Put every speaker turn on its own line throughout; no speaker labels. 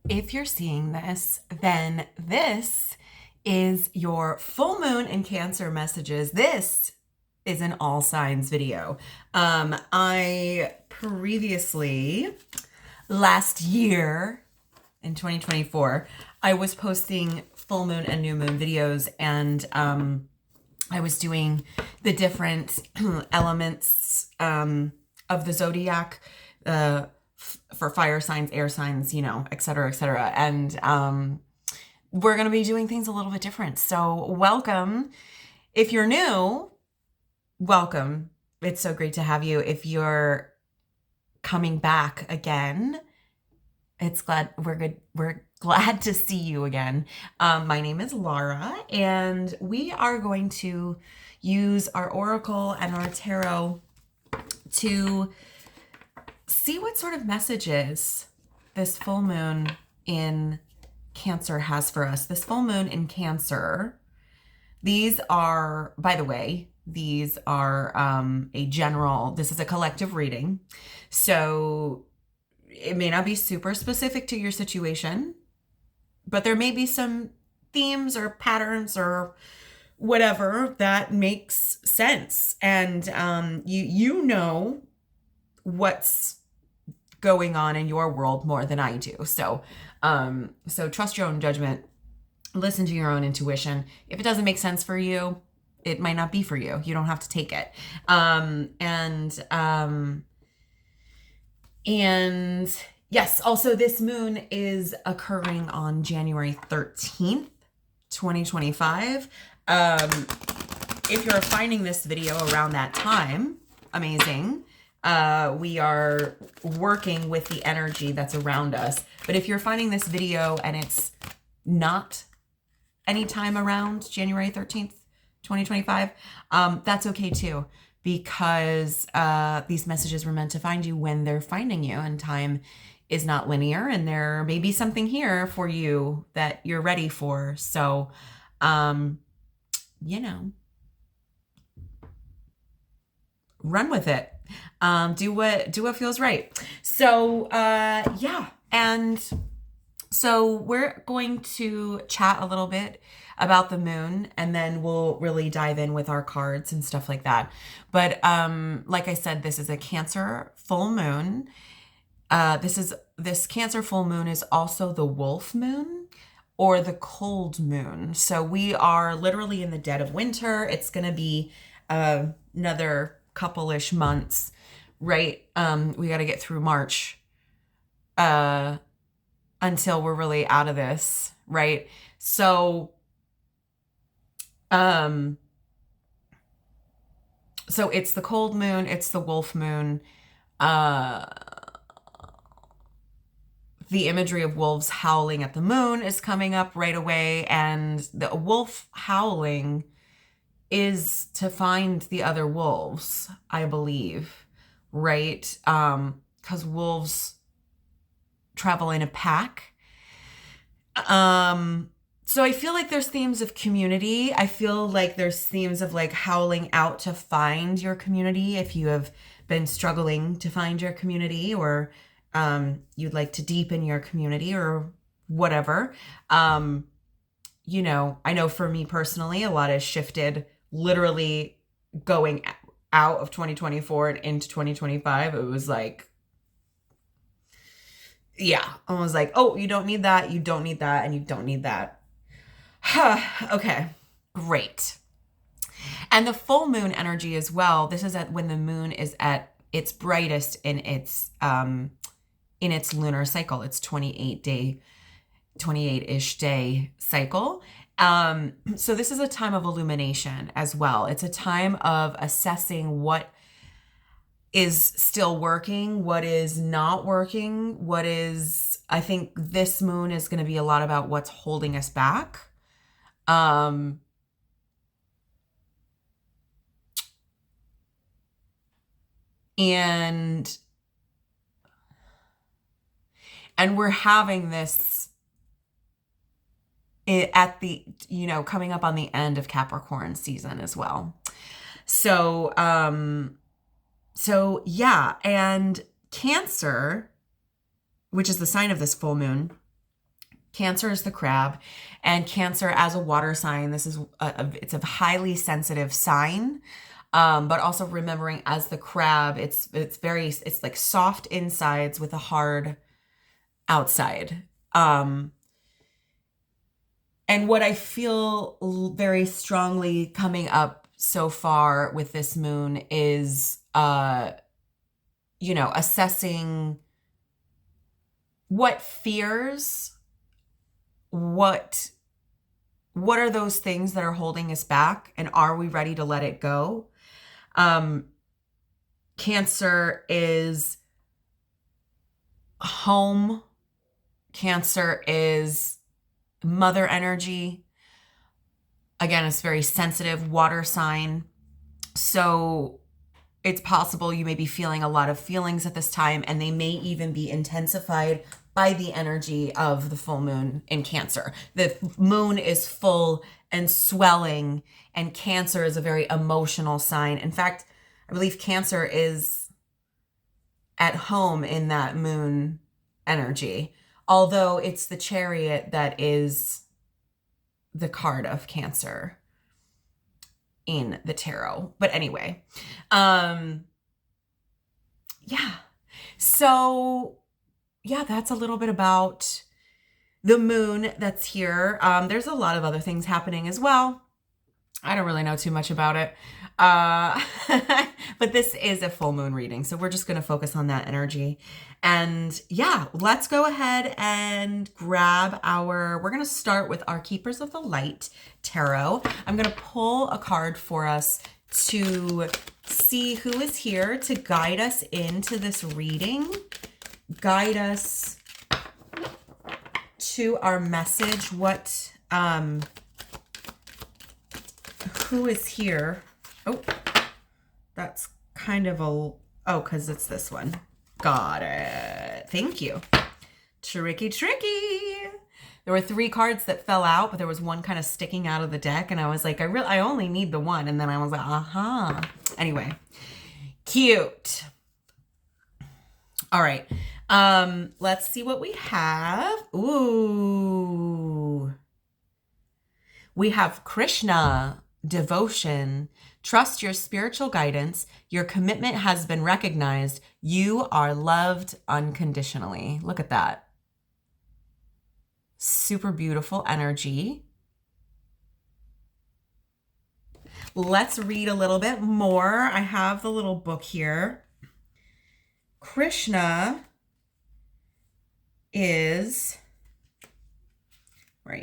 If you're seeing this, then this is your full moon in Cancer messages. This is an all signs video. I previously, last year in 2024, I was posting full moon and new moon videos, and I was doing the different elements of the zodiac, for fire signs, air signs, et cetera, et cetera. And we're going to be doing things a little bit different. So welcome. If you're new, welcome. It's so great to have you. If you're coming back again, we're glad to see you again. My name is Lara, and we are going to use our oracle and our tarot to see what sort of messages this full moon in Cancer has for us. This full moon in Cancer, these are, by the way, these are this is a collective reading. So it may not be super specific to your situation, but there may be some themes or patterns or whatever that makes sense. And you know what's going on in your world more than I do. So trust your own judgment, listen to your own intuition. If it doesn't make sense for you, it might not be for you. You don't have to take it. And yes, also this moon is occurring on January 13th, 2025. If you're finding this video around that time, amazing. We are working with the energy that's around us. But if you're finding this video and it's not anytime around January 13th, 2025, that's okay too, because these messages were meant to find you when they're finding you, and time is not linear, and there may be something here for you that you're ready for. So, run with it. Do what feels right. So, yeah. And so we're going to chat a little bit about the moon, and then we'll really dive in with our cards and stuff like that. But, like I said, this is a Cancer full moon. This Cancer full moon is also the wolf moon or the cold moon. So we are literally in the dead of winter. It's going to be, another couple-ish months, right? We got to get through March until we're really out of this, right? So it's the cold moon, it's the wolf moon. The imagery of wolves howling at the moon is coming up right away, and the wolf howling is to find the other wolves, I believe, right? Because wolves travel in a pack. So I feel like there's themes of community. I feel like there's themes of like howling out to find your community if you have been struggling to find your community, or you'd like to deepen your community or whatever. I know for me personally, a lot has shifted, literally going out of 2024 and into 2025. It was like, yeah, I was like, oh, you don't need that, you don't need that, and you don't need that. Okay, great. And the full moon energy as well. This is when the moon is at its brightest in its lunar cycle. It's 28-ish day cycle. So this is a time of illumination as well. It's a time of assessing what is still working, what is not working, I think this moon is going to be a lot about what's holding us back. And we're having this at the, coming up on the end of Capricorn season as well. So yeah. And Cancer, which is the sign of this full moon, Cancer is the crab, and Cancer as a water sign, this is it's a highly sensitive sign. But also remembering as the crab, it's like soft insides with a hard outside. And what I feel very strongly coming up so far with this moon is, assessing what fears, what are those things that are holding us back, and are we ready to let it go? Cancer is home. Cancer is mother energy. Again, it's very sensitive water sign. So it's possible you may be feeling a lot of feelings at this time, and they may even be intensified by the energy of the full moon in Cancer. The moon is full and swelling, and Cancer is a very emotional sign. In fact, I believe Cancer is at home in that moon energy, although it's the Chariot that is the card of Cancer in the tarot. But anyway, yeah. So yeah, that's a little bit about the moon that's here. There's a lot of other things happening as well. I don't really know too much about it. But this is a full moon reading, so we're just going to focus on that energy. And yeah, let's go ahead and grab we're going to start with our Keepers of the Light Tarot. I'm going to pull a card for us to see who is here to guide us into this reading, guide us to our message, who is here. Oh, that's kind of because it's this one. Got it. Thank you. Tricky. There were 3 cards that fell out, but there was one kind of sticking out of the deck, and I was like, I only need the one, and then I was like, Anyway, cute. All right. Let's see what we have. Ooh. We have Krishna, devotion. Trust your spiritual guidance. Your commitment has been recognized. You are loved unconditionally. Look at that. Super beautiful energy. Let's read a little bit more. I have the little book here. Krishna is, where are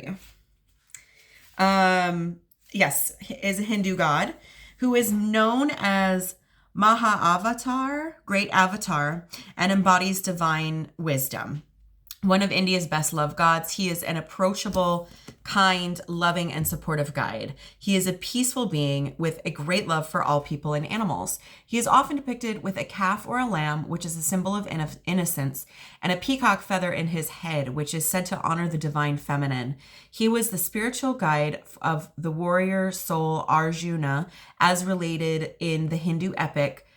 you? Yes, is a Hindu god who is known as Maha-Avatar, Great Avatar, and embodies divine wisdom. One of India's best loved gods, he is an approachable, kind, loving, and supportive guide. He is a peaceful being with a great love for all people and animals. He is often depicted with a calf or a lamb, which is a symbol of innocence, and a peacock feather in his head, which is said to honor the divine feminine. He was the spiritual guide of the warrior soul Arjuna, as related in the Hindu epic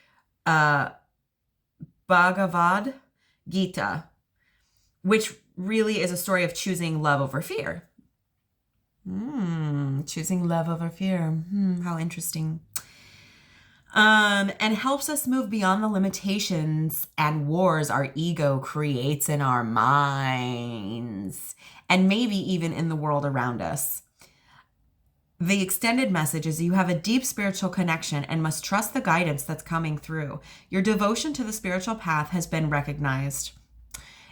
Bhagavad Gita, which really is a story of choosing love over fear. Choosing love over fear. How interesting. And helps us move beyond the limitations and wars our ego creates in our minds, and maybe even in the world around us. The extended message is you have a deep spiritual connection and must trust the guidance that's coming through. Your devotion to the spiritual path has been recognized.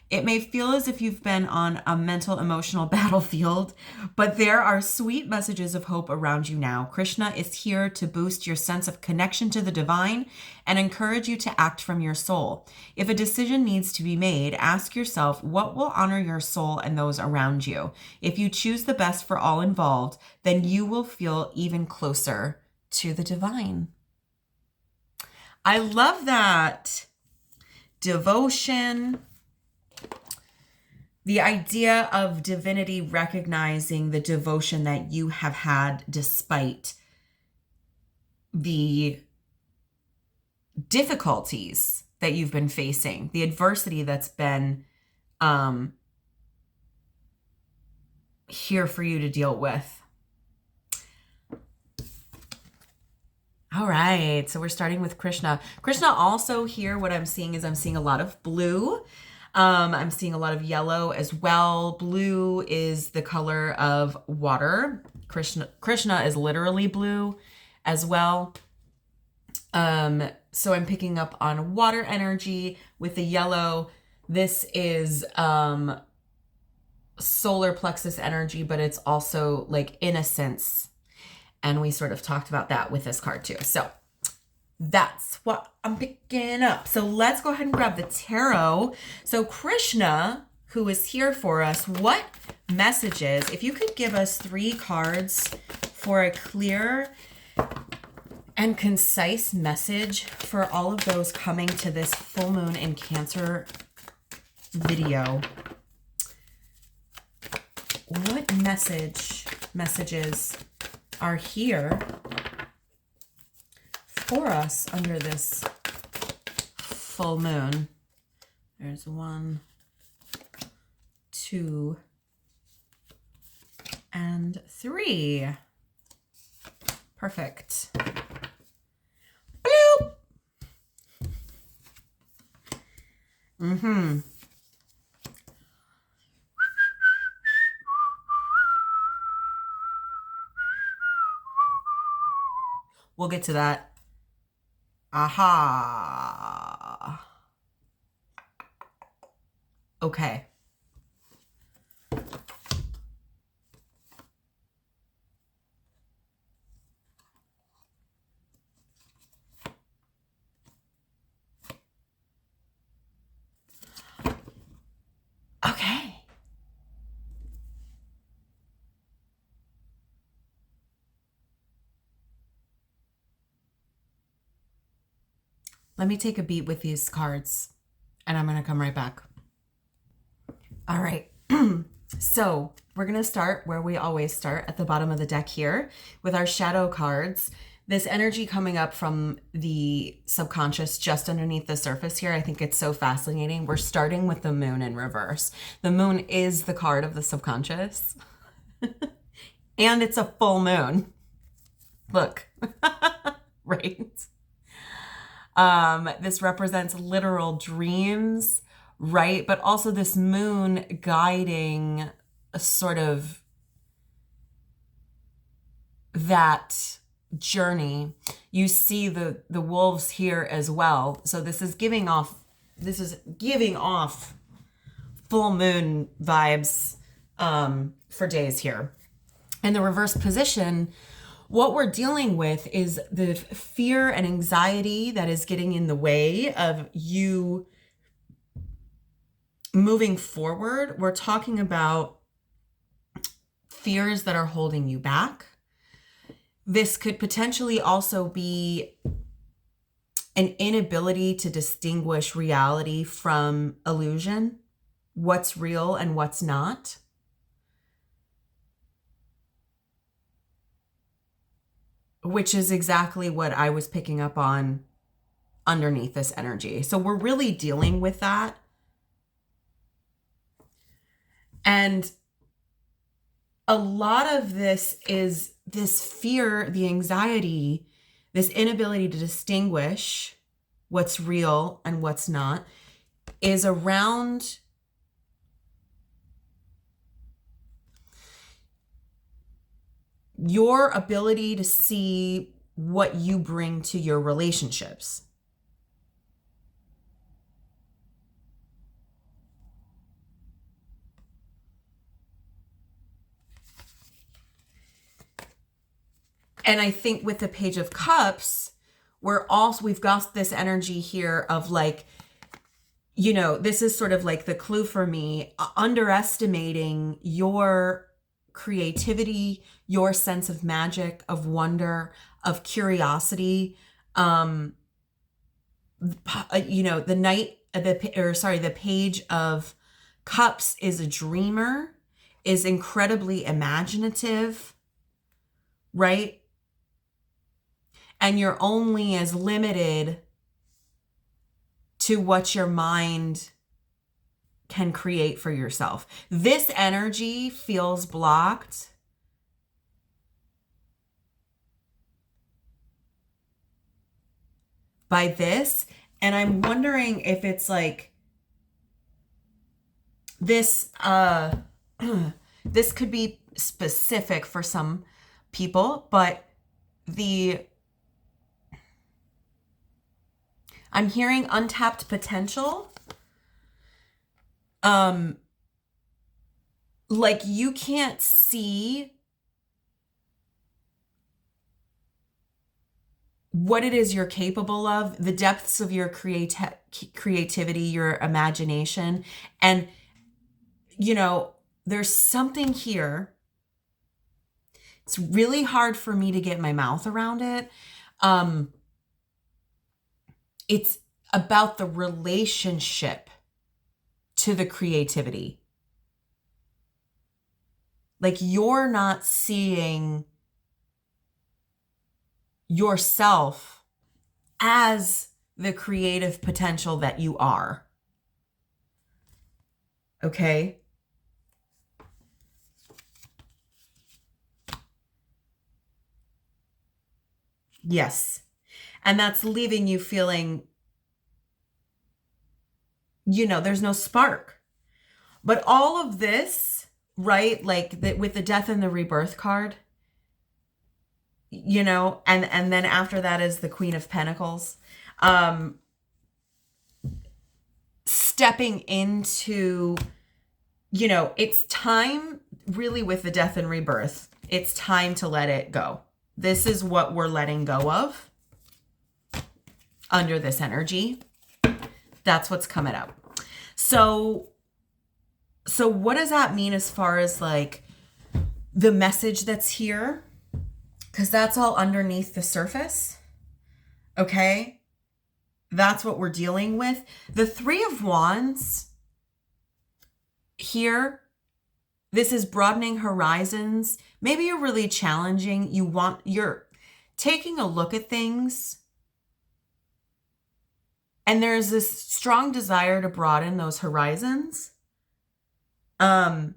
It may feel as if you've been on a mental, emotional battlefield, but there are sweet messages of hope around you now. Krishna is here to boost your sense of connection to the divine and encourage you to act from your soul. If a decision needs to be made, ask yourself what will honor your soul and those around you. If you choose the best for all involved, then you will feel even closer to the divine. I love that. Devotion. The idea of divinity recognizing the devotion that you have had despite the difficulties that you've been facing, the adversity that's been here for you to deal with. All right, so we're starting with Krishna. Krishna also here, what I'm seeing is I'm seeing a lot of blue. I'm seeing a lot of yellow as well. Blue is the color of water. Krishna is literally blue as well. So I'm picking up on water energy with the yellow. This is solar plexus energy, but it's also like innocence. And we sort of talked about that with this card too. So that's what I'm picking up. So let's go ahead and grab the tarot. So Krishna, who is here for us, what messages, if you could give us 3 cards for a clear and concise message for all of those coming to this full moon in Cancer video. What messages are here for us under this full moon? There's 1, 2, and 3. Perfect. Bloop. Mm-hmm. We'll get to that. Aha. Okay. Okay. Let me take a beat with these cards and I'm going to come right back. All right. So we're going to start where we always start, at the bottom of the deck here with our shadow cards. This energy coming up from the subconscious just underneath the surface here. I think it's so fascinating. We're starting with the moon in reverse. The moon is the card of the subconscious. And it's a full moon. Look. Right? This represents literal dreams, right? But also this moon guiding a sort of that journey. You see the wolves here as well. So this is giving off full moon vibes for days here. In the reverse position, what we're dealing with is the fear and anxiety that is getting in the way of you moving forward. We're talking about fears that are holding you back. This could potentially also be an inability to distinguish reality from illusion, what's real and what's not. Which is exactly what I was picking up on underneath this energy. So we're really dealing with that. And a lot of this is this fear, the anxiety, this inability to distinguish what's real and what's not, is around your ability to see what you bring to your relationships. And I think with the Page of Cups, we've got this energy here of like, you know, this is sort of like the clue for me, underestimating your creativity, your sense of magic, of wonder, of curiosity. You know, the Page of Cups is a dreamer, is incredibly imaginative, right? And you're only as limited to what your mind can create for yourself. This energy feels blocked by this. And I'm wondering if it's like this, this could be specific for some people, but I'm hearing untapped potential. Like you can't see what it is you're capable of, the depths of your creativity, your imagination. And, you know, there's something here. It's really hard for me to get my mouth around it. It's about the relationship to the creativity. Like you're not seeing yourself as the creative potential that you are. Okay? Yes. And that's leaving you feeling, you know, there's no spark. But all of this, right? Like with the death and the rebirth card, you know, and then after that is the Queen of Pentacles. Stepping into, you know, it's time really with the death and rebirth. It's time to let it go. This is what we're letting go of under this energy. That's what's coming up. So what does that mean as far as like the message that's here? Because that's all underneath the surface. Okay? That's what we're dealing with. The Three of Wands here, this is broadening horizons. Maybe you're really challenging. You're taking a look at things. And there's this strong desire to broaden those horizons. And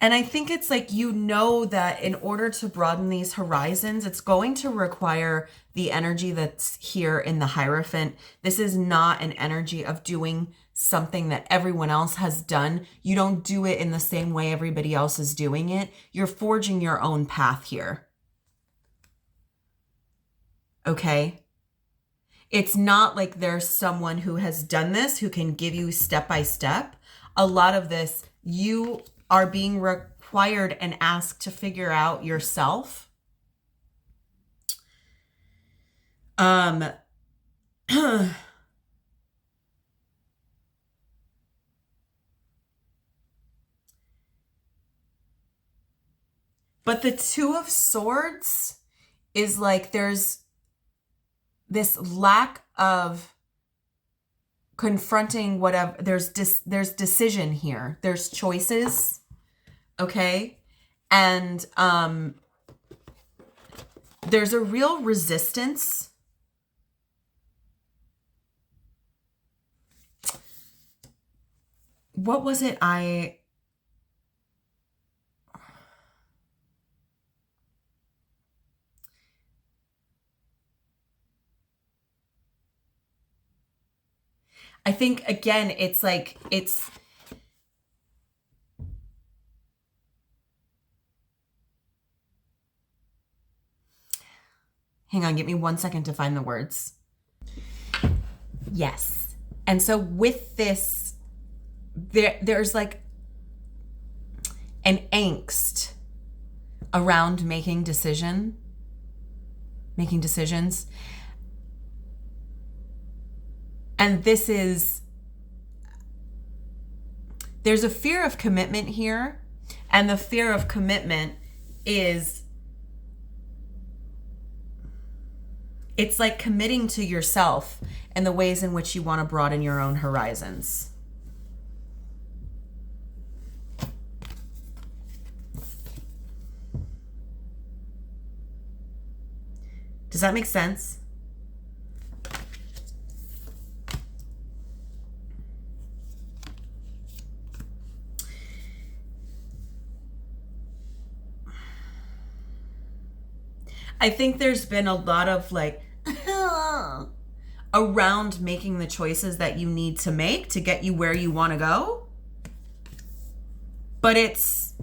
I think it's like, you know, that in order to broaden these horizons, it's going to require the energy that's here in the Hierophant. This is not an energy of doing something that everyone else has done. You don't do it in the same way everybody else is doing it. You're forging your own path here. Okay? It's not like there's someone who has done this who can give you step by step. A lot of this, you are being required and asked to figure out yourself. But the Two of Swords is like there's this lack of confronting whatever. There's decision here. There's choices. Okay? And there's a real resistance. What was it? I think, again, it's like, hang on, give me 1 second to find the words. Yes. And so with this, there's like an angst around making decisions. And there's a fear of commitment here. And the fear of commitment is It's like committing to yourself and the ways in which you want to broaden your own horizons. Does that make sense? I think there's been a lot of like around making the choices that you need to make to get you where you want to go. But it's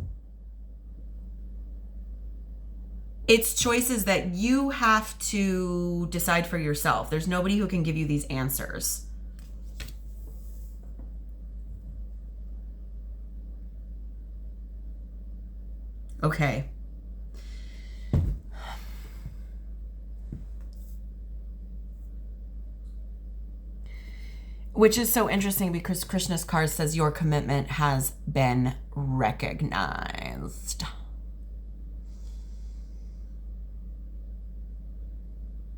choices that you have to decide for yourself. There's nobody who can give you these answers. Okay. Which is so interesting because Krishna's card says your commitment has been recognized.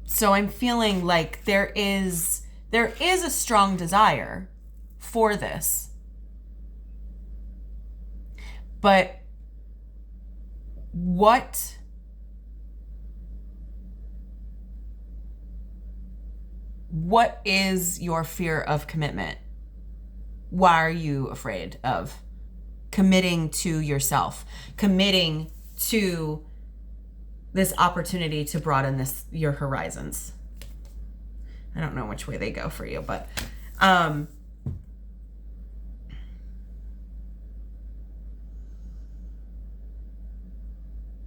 So I'm feeling like there is a strong desire for this. But what is your fear of commitment? Why are you afraid of committing to yourself, committing to this opportunity to broaden your horizons? I don't know which way they go for you, but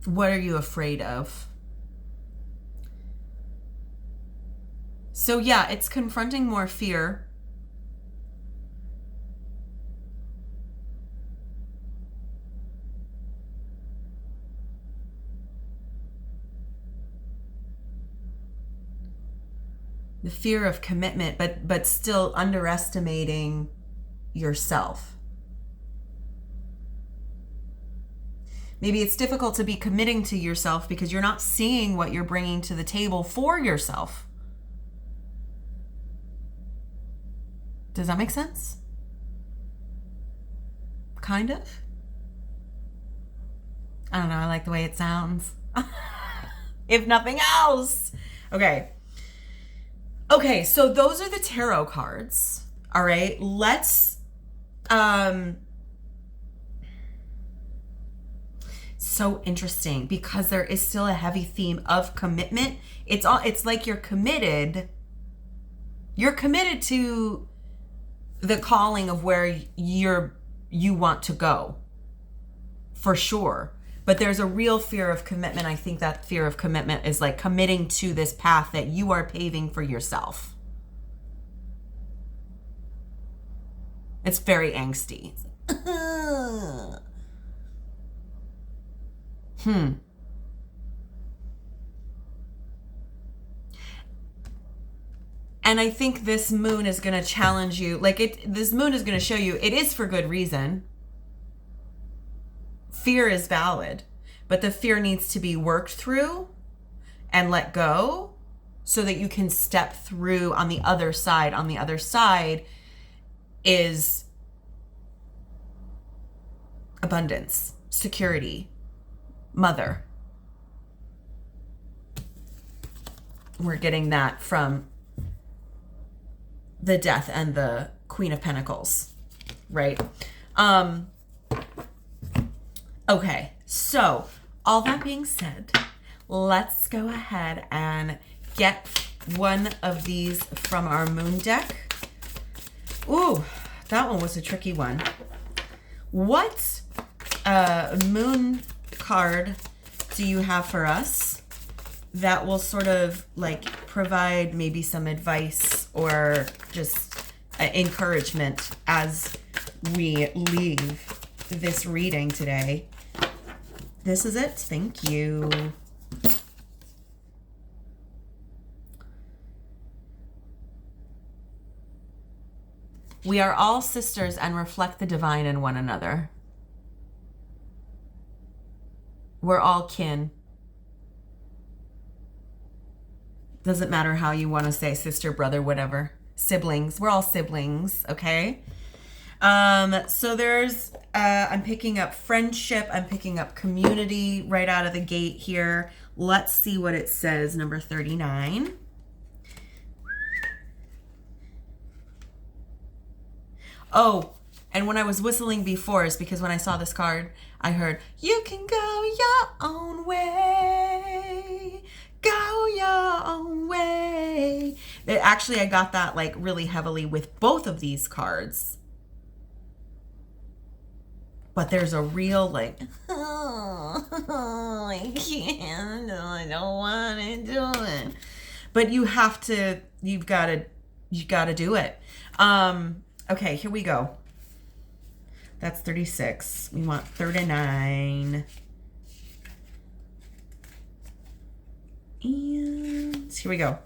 what are you afraid of? So yeah, it's confronting more fear. The fear of commitment, but still underestimating yourself. Maybe it's difficult to be committing to yourself because you're not seeing what you're bringing to the table for yourself. Does that make sense? Kind of. I don't know. I like the way it sounds. If nothing else. Okay. Okay, so those are the tarot cards. All right. Let's so interesting because there is still a heavy theme of commitment. It's like you're committed. You're committed to the calling of where you want to go, for sure. But there's a real fear of commitment. I think that fear of commitment is like committing to this path that you are paving for yourself. It's very angsty. And I think this moon is going to challenge you. This moon is going to show you it is for good reason. Fear is valid, but the fear needs to be worked through and let go so that you can step through on the other side. On the other side is abundance, security, mother. We're getting that from the Death and the Queen of Pentacles, right? Okay, so all that being said, let's go ahead and get one of these from our moon deck. Ooh, that one was a tricky one. What moon card do you have for us that will sort of like provide maybe some advice or just encouragement as we leave this reading today? This is it. Thank you. We are all sisters and reflect the divine in one another. We're all kin. Doesn't matter how you want to say, sister, brother, whatever. Siblings. We're all siblings, okay? So there's, I'm picking up friendship. I'm picking up community right out of the gate here. Let's see what it says, number 39. Oh, and when I was whistling before is because when I saw this card, I heard, you can go your own way. Go your own way. Actually, I got that like really heavily with both of these cards. But there's a real like, oh, I can't, I don't want to do it. But you have to, you got to do it. Okay, here we go. That's 36. We want 39. And here we go.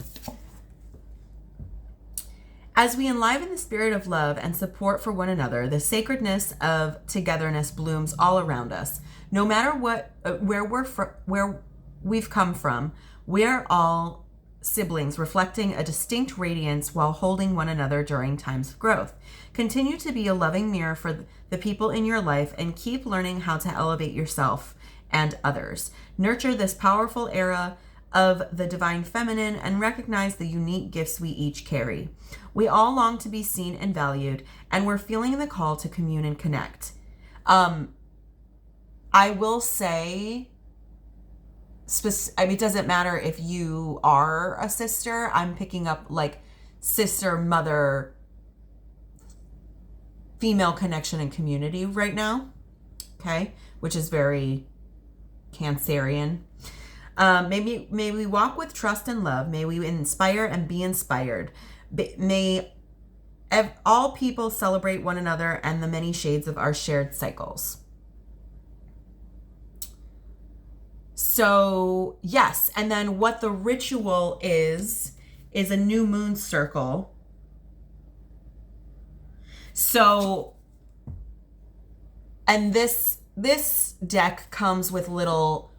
As we enliven the spirit of love and support for one another, the sacredness of togetherness blooms all around us. No matter what, where we've come from, we're all siblings reflecting a distinct radiance while holding one another during times of growth. Continue to be a loving mirror for the people in your life and keep learning how to elevate yourself and others. Nurture this powerful era of the divine feminine and recognize the unique gifts we each carry. We all long to be seen and valued, and we're feeling the call to commune and connect. I will say, it doesn't matter if you are a sister. I'm picking up like sister, mother, female connection and community right now. Okay, which is very Cancerian. May we walk with trust and love. May we inspire and be inspired. May all people celebrate one another and the many shades of our shared cycles. So, yes. And then what the ritual is a new moon circle. So, and this deck comes with little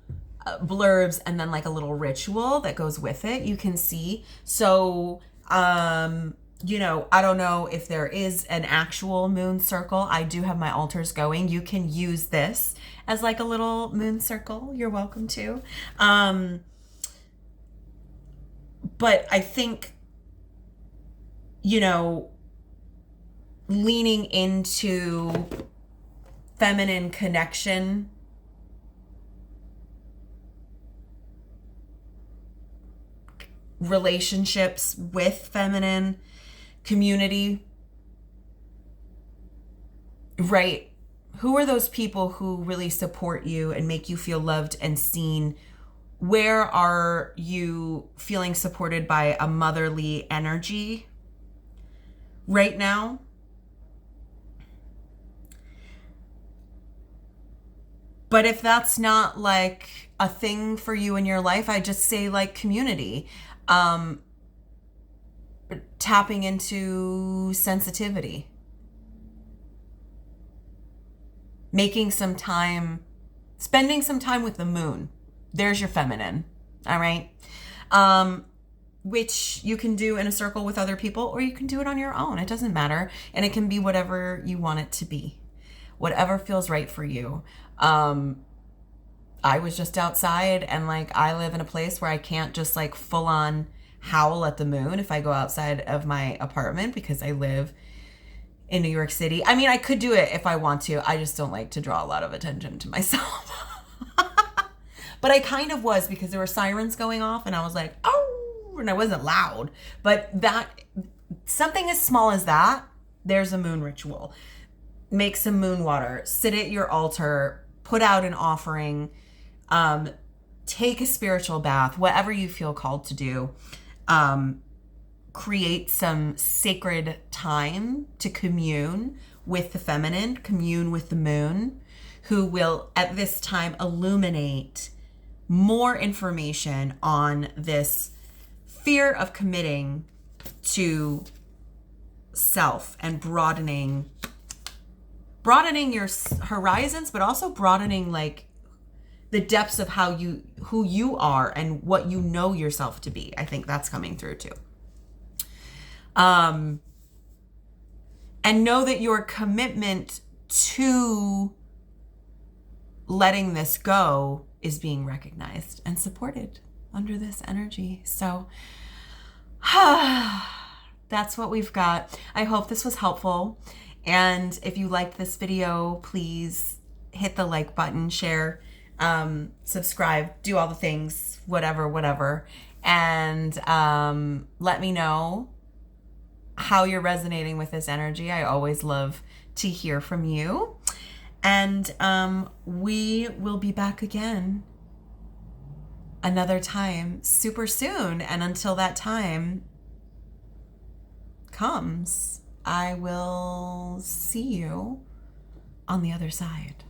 blurbs and then like a little ritual that goes with it. You can see. So, you know, I don't know if there is an actual moon circle. I do have my altars going. You can use this as like a little moon circle. You're welcome to. But I think, you know, leaning into feminine connection, relationships with feminine community, right? Who are those people who really support you and make you feel loved and seen? Where are you feeling supported by a motherly energy right now? But if that's not like a thing for you in your life, I just say like community. Tapping into sensitivity, making some time, spending some time with the moon. There's your feminine. All right. Which you can do in a circle with other people, or you can do it on your own. It doesn't matter. And it can be whatever you want it to be, whatever feels right for you. I was just outside, and like I live in a place where I can't just like full on howl at the moon if I go outside of my apartment because I live in New York City. I mean, I could do it if I want to. I just don't like to draw a lot of attention to myself. But I kind of was, because there were sirens going off and I was like, oh, and I wasn't loud. But that, something as small as that, there's a moon ritual. Make some moon water, sit at your altar, put out an offering, take a spiritual bath, whatever you feel called to do. Create some sacred time to commune with the feminine, commune with the moon, who will at this time illuminate more information on this fear of committing to self and broadening your horizons, but also broadening like the depths of who you are and what you know yourself to be. I think that's coming through too. And know that your commitment to letting this go is being recognized and supported under this energy. So that's what we've got. I hope this was helpful. And if you liked this video, please hit the like button, share, subscribe, do all the things, whatever. And let me know how you're resonating with this energy. I always love to hear from you. And we will be back again another time super soon. And until that time comes, I will see you on the other side.